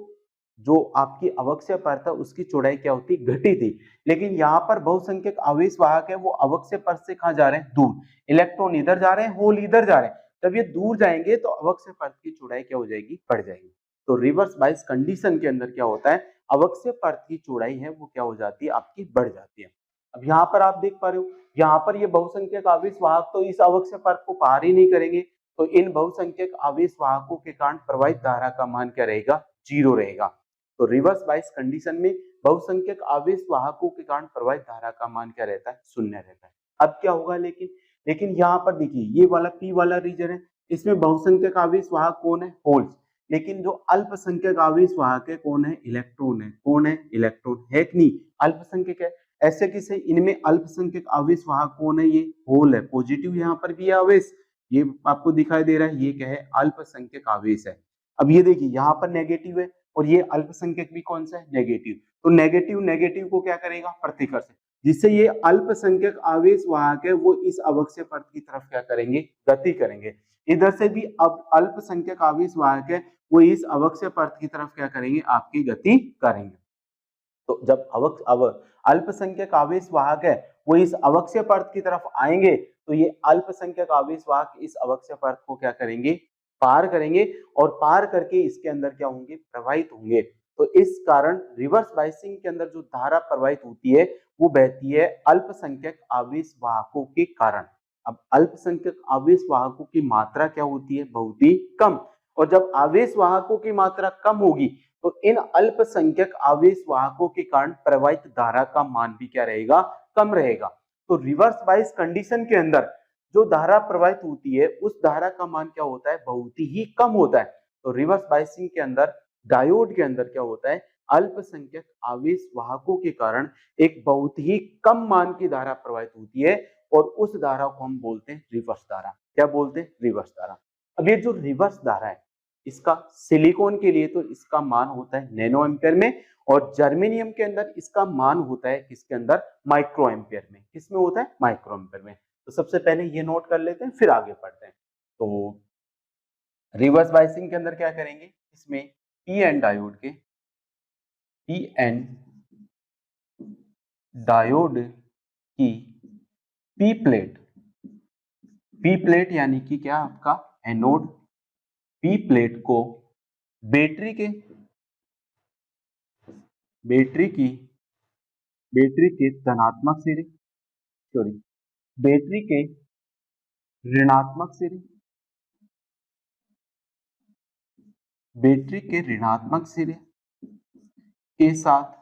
जो आपकी अवक्ष्य परत है उसकी चौड़ाई क्या होती, घटी थी। लेकिन यहाँ पर बहुसंख्यक आवेश वाहक है वो अवक्ष्य परत से कहाँ जा रहे हैं, दूर। इलेक्ट्रॉन इधर जा रहे हैं, होल इधर जा रहे हैं। जब ये दूर जाएंगे तो अवक्ष्य परत की चौड़ाई क्या हो जाएगी, बढ़ जाएगी। तो रिवर्स बाइस कंडीशन के अंदर क्या होता है, अवक्ष्य परत की चौड़ाई है वो क्या हो जाती है, आपकी बढ़ जाती है। अब यहाँ पर आप देख पा रहे हो यहाँ पर ये बहुसंख्यक आवेश वाहक तो इस अवक्ष्य परत को पार ही नहीं करेंगे, तो इन बहुसंख्यक आवेश वाहकों के कारण प्रवाहित धारा का मान क्या रहेगा, जीरो रहेगा। तो रिवर्स बाइस कंडीशन में बहुसंख्यक आवेश वाहकों के कारण प्रवाहित धारा का मान क्या रहता है, शून्य रहता है। अब क्या होगा, लेकिन यहाँ पर देखिए ये वाला पी वाला रीजन है, इसमें बहुसंख्यक आवेश वाहक कौन है, होल्स। लेकिन जो अल्पसंख्यक आवेश वाहक है कौन है, इलेक्ट्रॉन है। कौन है, इलेक्ट्रॉन है कि नहीं, अल्पसंख्यक है। ऐसे किसे, इनमें अल्पसंख्यक आवेश वाहक कौन है, ये होल है। पॉजिटिव यहाँ पर भी आवेश, ये आपको दिखाई दे रहा है, ये क्या है, अल्पसंख्यक आवेश है। अब ये देखिए यहाँ पर नेगेटिव है और ये अल्पसंख्यक भी कौन सा है, नेगेटिव। तो नेगेटिव नेगेटिव को क्या करेगा, प्रतिकर्ष, जिससे ये अल्पसंख्यक आवेश वाहक है वो इस अवक्ष्य परत की तरफ क्या करेंगे, गति करेंगे। इधर से भी अब अल्पसंख्यक आवेश वाहक है वो इस अवक्ष्य परत की तरफ क्या करेंगे, आपकी गति करेंगे। तो जब अल्पसंख्यक आवेश वाहक है वो इस अवक्ष्य परत की तरफ आएंगे तो ये अल्पसंख्यक आवेश वाहक इस अवक्ष्य परत को क्या करेंगे, पार करेंगे, और पार करके इसके अंदर क्या होंगे, प्रवाहित होंगे। तो इस कारण रिवर्स बाइसिंग के अंदर जो धारा प्रवाहित होती है वो बहती है अल्पसंख्यक आवेश वाहकों के कारण। अब अल्पसंख्यक आवेश वाहकों की मात्रा क्या होती है, बहुत ही कम। और जब आवेश वाहकों की मात्रा कम होगी तो इन अल्पसंख्यक आवेश वाहकों के कारण प्रवाहित धारा का मान भी क्या रहेगा, कम रहेगा। तो रिवर्स बाइस कंडीशन के अंदर जो धारा प्रवाहित होती है उस धारा का मान क्या होता है, बहुत ही कम होता है। तो रिवर्स बाइसिंग के अंदर डायोड के अंदर क्या होता है, अल्पसंख्यक आवेश वाहकों के कारण एक बहुत ही कम मान की धारा प्रवाहित होती है और उस धारा को हम बोलते हैं रिवर्स धारा। क्या बोलते हैं, रिवर्स धारा। अब ये जो रिवर्स धारा है इसका सिलिकॉन के लिए तो इसका मान होता है नैनो एम्पियर में, और जर्मेनियम के अंदर इसका मान होता है किसके अंदर, माइक्रो एम्पियर में। किसमें होता है, माइक्रो एम्पियर में। तो सबसे पहले ये नोट कर लेते हैं फिर आगे पढ़ते हैं। तो रिवर्स बाइसिंग के अंदर क्या करेंगे, इसमें पी एन डायोड के, पी एन डायोड की पी प्लेट, पी प्लेट यानी कि क्या आपका एनोड, पी प्लेट को बैटरी के, बैटरी की, बैटरी के धनात्मक सिरे, सॉरी, बैटरी के ऋणात्मक सिरे, बैटरी के ऋणात्मक सिरे के साथ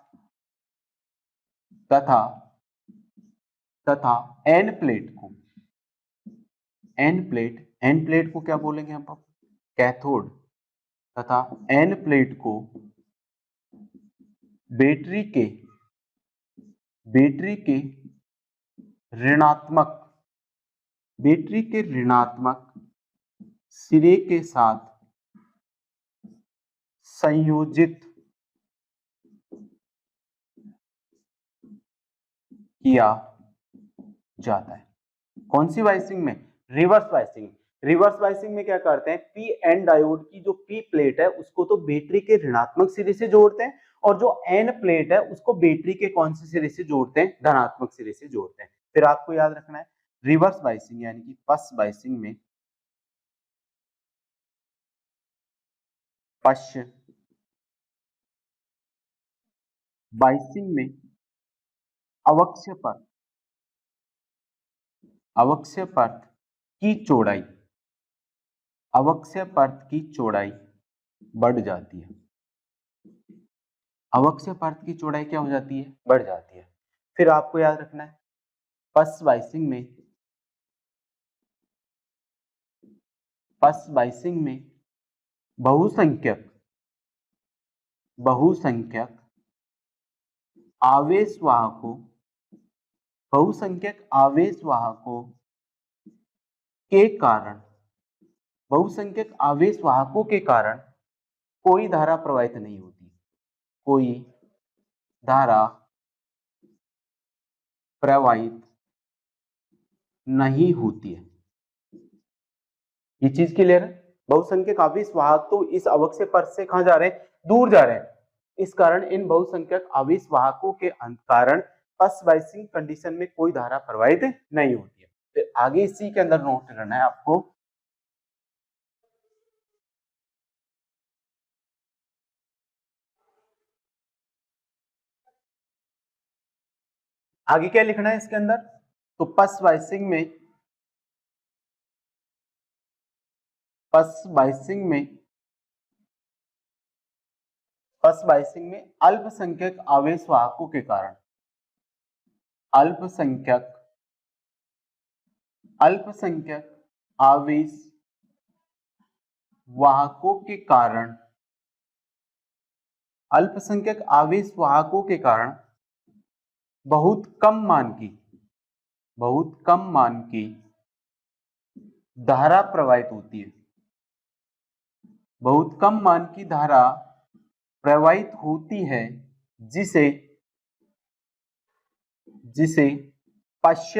तथा एन प्लेट को क्या बोलेंगे हम, कैथोड, तथा एन प्लेट को बैटरी के ऋणात्मक सिरे के साथ संयोजित किया जाता है। कौन सी वाइसिंग में? रिवर्स वाइसिंग में क्या करते हैं, पी एन डायोड की जो पी प्लेट है उसको तो बैटरी के ऋणात्मक सिरे से जोड़ते हैं, और जो एन प्लेट है उसको बैटरी के कौन से सिरे से जोड़ते हैं, धनात्मक सिरे से जोड़ते हैं। फिर आपको याद रखना है रिवर्स बाइसिंग यानी कि पश्च बाइसिंग में अवक्षय परत की चौड़ाई बढ़ जाती है। अवक्षय परत की चौड़ाई क्या हो जाती है? बढ़ जाती है। फिर आपको याद रखना है पश्च बाइसिंग में बहुसंख्यक आवेशवाहकों के कारण कोई धारा प्रवाहित नहीं होती, है। ये चीज क्लियर है? बहुसंख्यक आवेश वाहक तो इस अवक्षय परत से कहां जा रहे हैं? दूर जा रहे हैं। इस कारण इन बहुसंख्यक आवेश वाहकों के कारण पश्च बाइसिंग कंडीशन में कोई धारा प्रवाहित नहीं होती है। फिर आगे इसी के अंदर नोट करना है आपको, आगे क्या लिखना है इसके अंदर, तो पश्च बाइसिंग में अल्पसंख्यक आवेश वाहकों के कारण अल्पसंख्यक आवेश वाहकों के कारण बहुत कम मान की धारा प्रवाहित होती है। बहुत कम मान की धारा प्रवाहित होती है, जिसे पश्च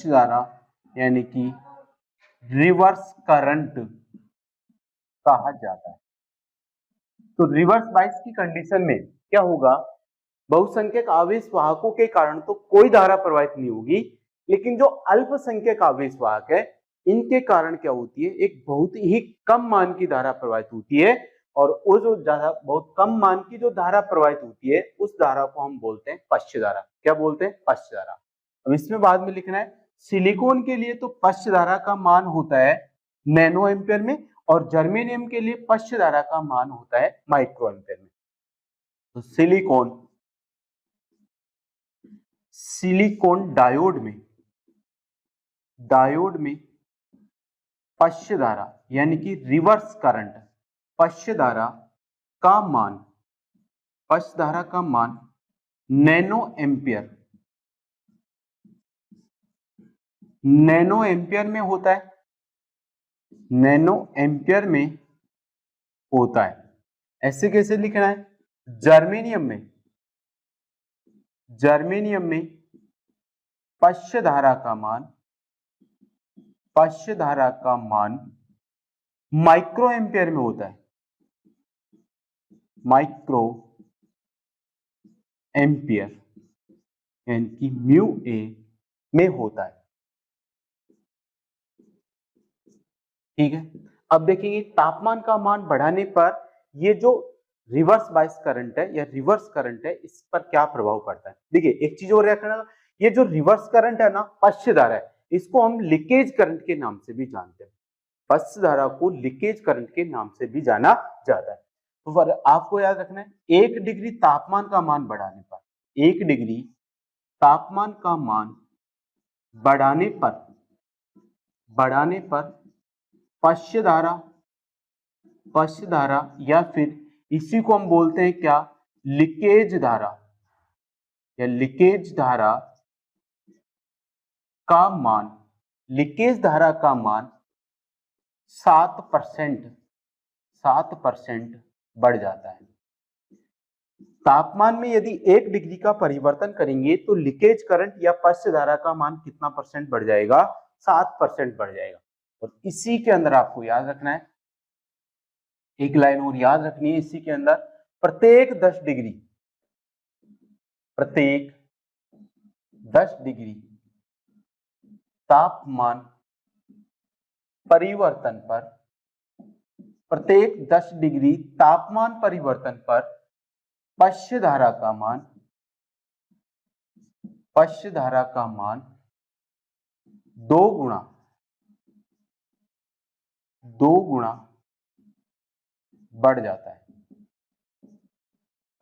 धारा यानी कि रिवर्स करंट कहा जाता है। तो रिवर्स बाइस की कंडीशन में क्या होगा, बहुसंख्यक आवेश वाहकों के कारण तो कोई धारा प्रवाहित नहीं होगी, लेकिन जो अल्पसंख्यक आवेश वाहक है इनके कारण क्या होती है, एक बहुत ही कम मान की धारा प्रवाहित होती है, और वो जो बहुत कम मान की जो धारा प्रवाहित होती है उस धारा को हम बोलते हैं पश्च धारा। क्या बोलते हैं? पश्च धारा। अब इसमें बाद में लिखना है सिलिकॉन के लिए तो पश्च धारा का मान होता है नैनो एम्पियर में, और जर्मेनियम के लिए पश्च धारा का मान होता है माइक्रो एम्पियर में। तो सिलिकॉन डायोड में पश्च धारा यानी कि रिवर्स करंट पश्च धारा का मान नैनो एम्पियर में होता है। ऐसे कैसे लिखना है, जर्मेनियम में पश्च धारा का मान माइक्रो एम्पियर में होता है, माइक्रो एम्पियर यानी कि म्यू ए में होता है। ठीक है, अब देखेंगे तापमान का मान बढ़ाने पर ये जो रिवर्स बाइस करंट है या रिवर्स करंट है इस पर क्या प्रभाव पड़ता है। देखिए एक चीज और रखना, ये जो रिवर्स करंट है ना पश्च धारा है, इसको हम लीकेज करंट के नाम से भी जानते हैं। पश्च धारा को लीकेज करंट के नाम से भी जाना जाता है। तो फिर आपको याद रखना है 1 डिग्री तापमान का मान बढ़ाने पर, 1 डिग्री तापमान का मान बढ़ाने पर पश्च धारा या फिर इसी को हम बोलते हैं क्या, लीकेज धारा या लीकेज धारा का मान, लीकेज धारा का मान 7% बढ़ जाता है। तापमान में यदि 1 डिग्री का परिवर्तन करेंगे तो लीकेज करंट या पश्च धारा का मान कितना परसेंट बढ़ जाएगा, 7% बढ़ जाएगा। और इसी के अंदर आपको याद रखना है, एक लाइन और याद रखनी है इसी के अंदर, प्रत्येक 10 डिग्री तापमान परिवर्तन पर, प्रत्येक 10 डिग्री तापमान परिवर्तन पर पश्च धारा का मान 2 गुना बढ़ जाता है।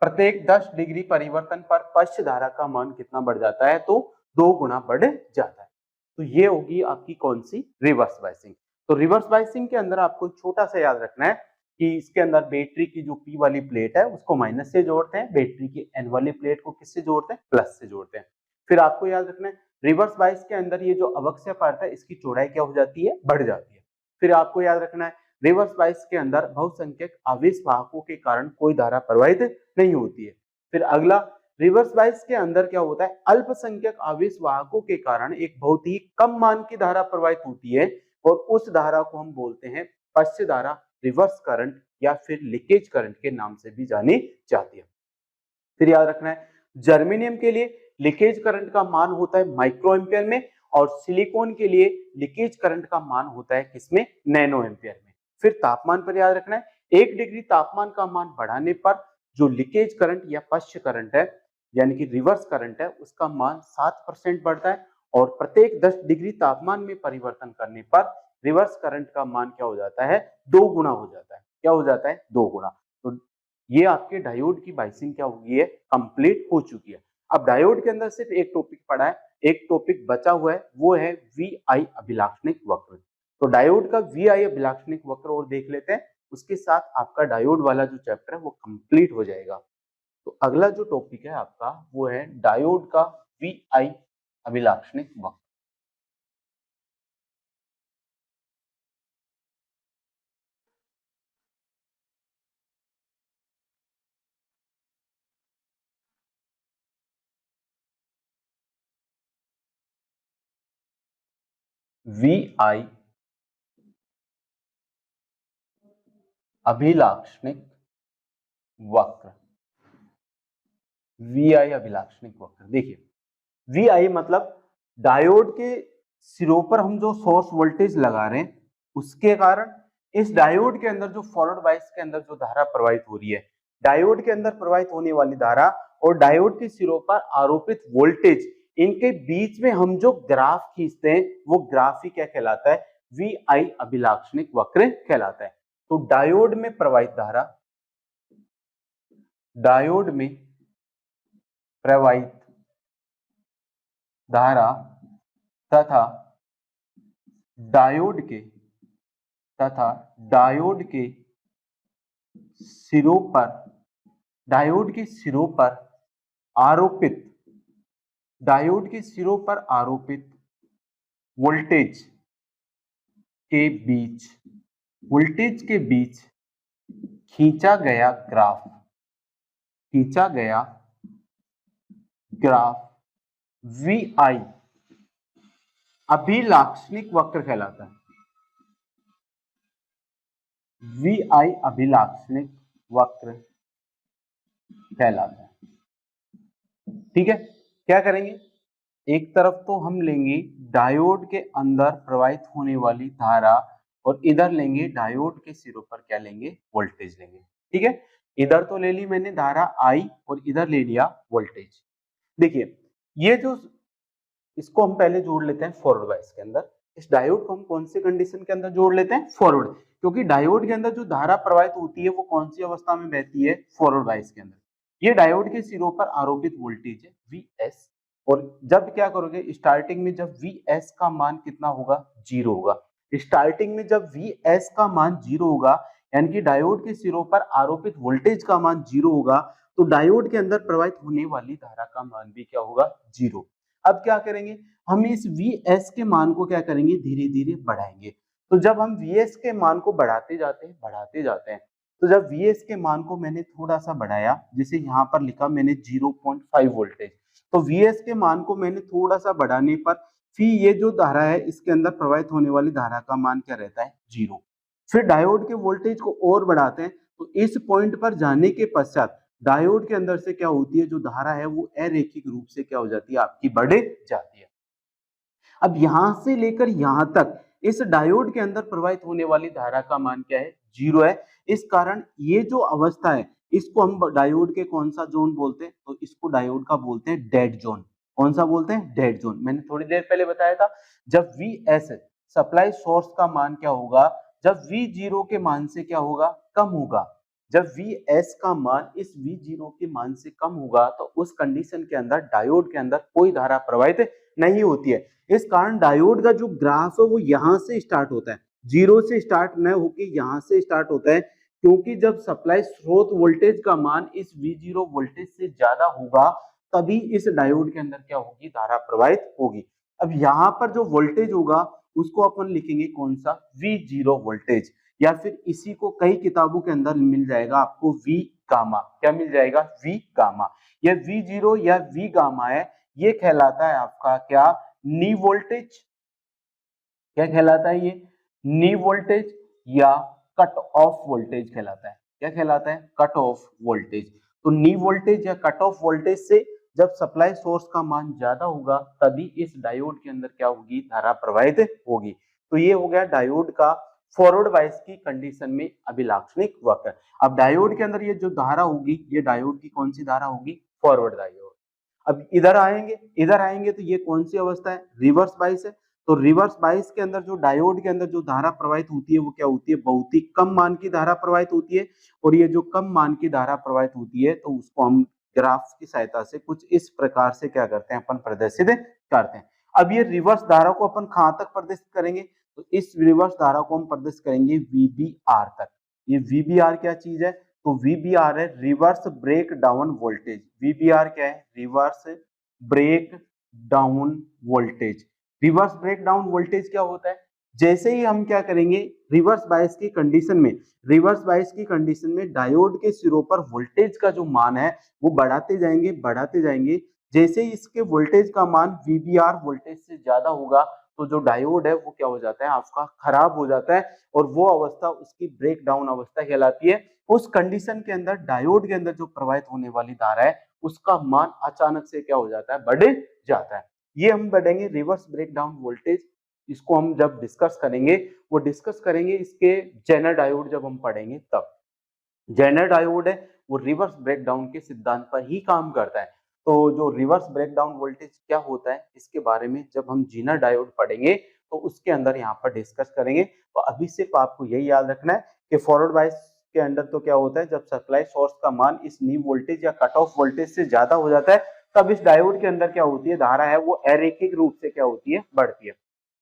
प्रत्येक 10 डिग्री परिवर्तन पर पश्च धारा का मान कितना बढ़ जाता है, तो 2 गुना बढ़ जाता है। तो ये होगी आपकी कौन सी, रिवर्स बायसिंग। तो रिवर्स बायसिंग के अंदर आपको छोटा सा याद रखना है कि इसके अंदर बैटरी की जो P वाली प्लेट है उसको माइनस से जोड़ते हैं, बैटरी की N वाली प्लेट को किससे जोड़ते हैं, प्लस से जोड़ते हैं। फिर आपको याद रखना है रिवर्स बायस के अंदर ये जो अवक्षय परत है इसकी चौड़ाई क्या हो जाती है, बढ़ जाती है। फिर आपको याद रखना है रिवर्स बायस के अंदर बहुसंख्यक आवेश वाहकों के कारण कोई धारा प्रवाहित नहीं होती है। फिर अगला, रिवर्स बायस के अंदर क्या होता है, अल्पसंख्यक आवेश वाहकों के कारण एक बहुत ही कम मान की धारा प्रवाहित होती है और उस धारा को हम बोलते हैं पश्च धारा, रिवर्स करंट या फिर लीकेज करंट के नाम से भी जानी जाती है। फिर याद रखना है जर्मेनियम के लिए लीकेज करंट का मान होता है माइक्रो एम्पियर में और सिलिकॉन के लिए लीकेज करंट का मान होता है किसमें, नैनो एम्पियर में। फिर तापमान पर याद रखना है 1 डिग्री तापमान का मान बढ़ाने पर जो लीकेज करंट या पश्च करंट है यानी कि रिवर्स करंट है उसका मान 7% बढ़ता है और प्रत्येक 10 डिग्री तापमान में परिवर्तन करने पर रिवर्स करंट का मान क्या हो जाता है, 2 गुना हो जाता है। क्या हो जाता है, 2 गुना। तो ये आपके डायोड की बाइसिंग क्या हो गई है, कंप्लीट हो चुकी है। अब डायोड के अंदर सिर्फ एक टॉपिक पड़ा है, एक टॉपिक बचा हुआ है, वो है VI अभिलाक्षणिक वक्र। तो डायोड का VI अभिलाक्षणिक वक्र और देख लेते हैं, उसके साथ आपका डायोड वाला जो चैप्टर है वो कंप्लीट हो जाएगा। तो अगला जो टॉपिक है आपका वो है डायोड का VI अभिलाक्षणिक वक्र। VI अभिलाक्षणिक वक्र, VI अभिलाक्षणिक वक्र। देखिए VI मतलब डायोड के सिरों पर हम जो सोर्स वोल्टेज लगा रहे हैं उसके कारण इस डायोड के अंदर जो फॉरवर्ड बायस के अंदर जो धारा प्रवाहित हो रही है, डायोड के अंदर प्रवाहित होने वाली धारा और डायोड के सिरों पर आरोपित वोल्टेज, इनके बीच में हम जो ग्राफ खींचते हैं वो ग्राफ ही क्या कहलाता है, VI अभिलाक्षणिक वक्र कहलाता है। तो डायोड में प्रवाहित धारा, डायोड में प्रवाहित धारा तथा डायोड के सिरों पर, डायोड के सिरों पर आरोपित वोल्टेज के बीच खींचा गया ग्राफ VI अभिलाक्षणिक वक्र कहलाता है। VI अभिलाक्षणिक वक्र कहलाता है। ठीक है, क्या करेंगे, एक तरफ तो हम लेंगे डायोड के अंदर प्रवाहित होने वाली धारा और इधर लेंगे डायोड के सिरों पर क्या लेंगे, वोल्टेज लेंगे। ठीक है, इधर तो ले ली मैंने धारा I और इधर ले लिया वोल्टेज। देखिए ये जो, इसको हम पहले जोड़ लेते हैं फॉरवर्ड बायस के अंदर, इस डायोड को हम कौन सी कंडीशन के अंदर जोड़ लेते हैं, फॉरवर्ड। क्योंकि डायोड के अंदर जो धारा प्रवाहित होती है वो कौन सी अवस्था में बहती है, फॉरवर्ड बायस के अंदर। ये डायोड के सिरों पर आरोपित वोल्टेज है Vs, और जब क्या करोगे स्टार्टिंग में, जब Vs का मान कितना होगा, 0 होगा। स्टार्टिंग में जब Vs का मान 0 होगा, यानी कि डायोड के सिरों पर आरोपित वोल्टेज का मान 0 होगा, तो डायोड के अंदर प्रवाहित होने वाली धारा का मान भी क्या होगा, 0। अब क्या करेंगे, हम इस Vs के मान को क्या करेंगे, धीरे धीरे बढ़ाएंगे। तो जब हम Vs के मान को बढ़ाते जाते हैं, तो जब Vs के मान को मैंने थोड़ा सा बढ़ाया, जैसे यहाँ पर लिखा मैंने 0.5 वोल्टेज, तो Vs के मान को मैंने थोड़ा सा बढ़ाने पर फिर ये जो धारा है इसके अंदर प्रवाहित होने वाली धारा का मान क्या रहता है, 0। फिर डायोड के वोल्टेज को और बढ़ाते हैं, तो इस पॉइंट पर जाने के पश्चात डायोड के अंदर से क्या होती है, जो धारा है वो अरैखिक रूप से क्या हो जाती है, आपकी बढ़ जाती है। अब यहां से लेकर यहां तक इस डायोड के अंदर प्रवाहित होने वाली धारा का मान क्या है, 0 है। इस कारण ये जो अवस्था है इसको हम डायोड के कौन सा जोन बोलते हैं, तो इसको डायोड का बोलते हैं डेड जोन। कौन सा बोलते हैं, डेड जोन। मैंने थोड़ी देर पहले बताया था, जब Vs सप्लाई सोर्स का मान क्या होगा, जब V0 के मान से क्या होगा, कम होगा। जब Vs का मान इस V0 के मान से कम होगा, तो उस कंडीशन के अंदर डायोड के अंदर कोई धारा प्रवाहित नहीं होती है। इस कारण डायोड का जो ग्राफ है वो यहां से स्टार्ट होता है, 0 से स्टार्ट न होके यहां से स्टार्ट होता है, क्योंकि जब सप्लाई स्रोत वोल्टेज का मान इस V0 वोल्टेज से ज्यादा होगा, तभी इस डायोड के अंदर क्या होगी, धारा प्रवाहित होगी। अब यहाँ पर जो वोल्टेज होगा उसको अपन लिखेंगे कौन सा, V0 वोल्टेज, या फिर इसी को कई किताबों के अंदर मिल जाएगा आपको V गामा। क्या मिल जाएगा, V गामा। यह V0 या V गामा है, ये कहलाता है आपका क्या, नी वोल्टेज। क्या कहलाता है ये, नी वोल्टेज या कट ऑफ वोल्टेज कहलाता है। क्या कहलाता है, कट ऑफ वोल्टेज। तो नी वोल्टेज या कट ऑफ वोल्टेज से जब सप्लाई सोर्स का मान ज्यादा होगा, तभी इस डायोड के अंदर क्या होगी, धारा प्रवाहित होगी। तो ये हो गया डायोड का फॉरवर्ड बायस की कंडीशन में अभिलाक्षणिक वक्र। अब डायोड के अंदर ये जो धारा होगी, ये डायोड की कौन सी धारा होगी, फॉरवर्ड डायोड। अब इधर आएंगे तो ये कौन सी अवस्था है, रिवर्स बायस है। तो रिवर्स बायस के अंदर जो डायोड के अंदर जो धारा प्रवाहित होती है वो क्या होती है, बहुत ही कम मान की धारा प्रवाहित होती है। और ये जो कम मान की धारा प्रवाहित होती है, तो उसको हम ग्राफ की सहायता से कुछ इस प्रकार से क्या करते हैं, अपन प्रदर्शित करते हैं। अब ये रिवर्स धारा को अपन कहां तक प्रदर्शित करेंगे, तो इस रिवर्स धारा को हम प्रदर्शित करेंगे VBR तक। ये VBR क्या चीज है, तो VBR है reverse breakdown voltage. VBR क्या है, reverse breakdown voltage. Reverse breakdown voltage क्या होता है, जैसे ही हम क्या करेंगे, रिवर्स बायस की कंडीशन में, रिवर्स बायस की कंडीशन में डायोड के सिरों पर वोल्टेज का जो मान है वो बढ़ाते जाएंगे। जैसे ही इसके वोल्टेज का मान VBR वोल्टेज से ज्यादा होगा, तो जो डायोड है वो क्या हो जाता है, आपका खराब हो जाता है, और वो अवस्था उसकी ब्रेक डाउन अवस्था कहलाती है। उस कंडीशन के अंदर डायोड के अंदर जो प्रवाहित होने वाली धारा है उसका मान अचानक से क्या हो जाता है, बढ़ जाता है। ये हम बढ़ेंगे रिवर्स ब्रेक डाउन वोल्टेज। इसको हम जब डिस्कस करेंगे, वो डिस्कस करेंगे इसके जेनर डायोड जब हम पढ़ेंगे तब। जेनर डायोड है वो रिवर्स ब्रेकडाउन के सिद्धांत पर ही काम करता है। तो जो रिवर्स ब्रेकडाउन वोल्टेज क्या होता है, इसके बारे में जब हम जेनर डायोड पढ़ेंगे तो उसके अंदर यहाँ पर डिस्कस करेंगे। तो अभी सिर्फ आपको यही याद रखना है कि फॉरवर्ड बायस के अंदर तो क्या होता है, जब सप्लाई सोर्स का मान इस नी वोल्टेज या कट ऑफ वोल्टेज से ज्यादा हो जाता है, तब इस डायोड के अंदर क्या होती है, धारा है वो अरैखिक रूप से क्या होती है, बढ़ती है।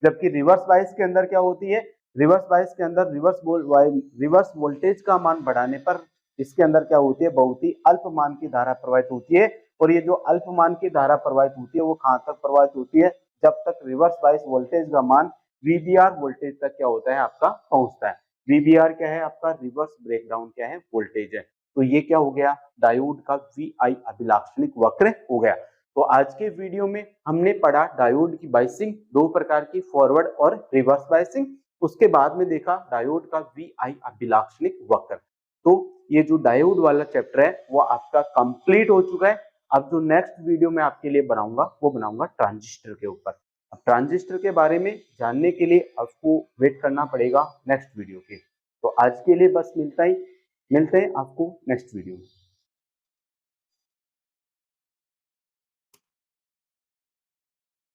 जबकि रिवर्स बायस के अंदर क्या होती है, रिवर्स बायस के अंदर रिवर्स वोल्टेज का मान बढ़ाने पर इसके अंदर क्या होती है, बहुत ही अल्प मान की धारा प्रवाहित होती है। और ये जो अल्प मान की धारा प्रवाहित होती है वो कहां तक प्रवाहित होती है, जब तक रिवर्स बायस वोल्टेज का मान VBR वोल्टेज तक क्या होता है, आपका पहुंचता है। VBR क्या है, आपका रिवर्स ब्रेकडाउन क्या है, वोल्टेज है। तो ये क्या हो गया, डायोड का VI अभिलाक्षणिक वक्र हो गया। तो आज के वीडियो में हमने पढ़ा डायोड की बायसिंग, दो प्रकार की, फॉरवर्ड और रिवर्स बायसिंग। उसके बाद में देखा डायोड का VI अभिलाक्षणिक वक्र। तो ये जो डायोड वाला चैप्टर है वो आपका कंप्लीट हो चुका है। अब जो नेक्स्ट वीडियो मैं आपके लिए बनाऊंगा वो बनाऊंगा ट्रांजिस्टर के ऊपर। अब ट्रांजिस्टर के बारे में जानने के लिए आपको वेट करना पड़ेगा नेक्स्ट वीडियो के। तो आज के लिए बस मिलते हैं आपको नेक्स्ट वीडियो में।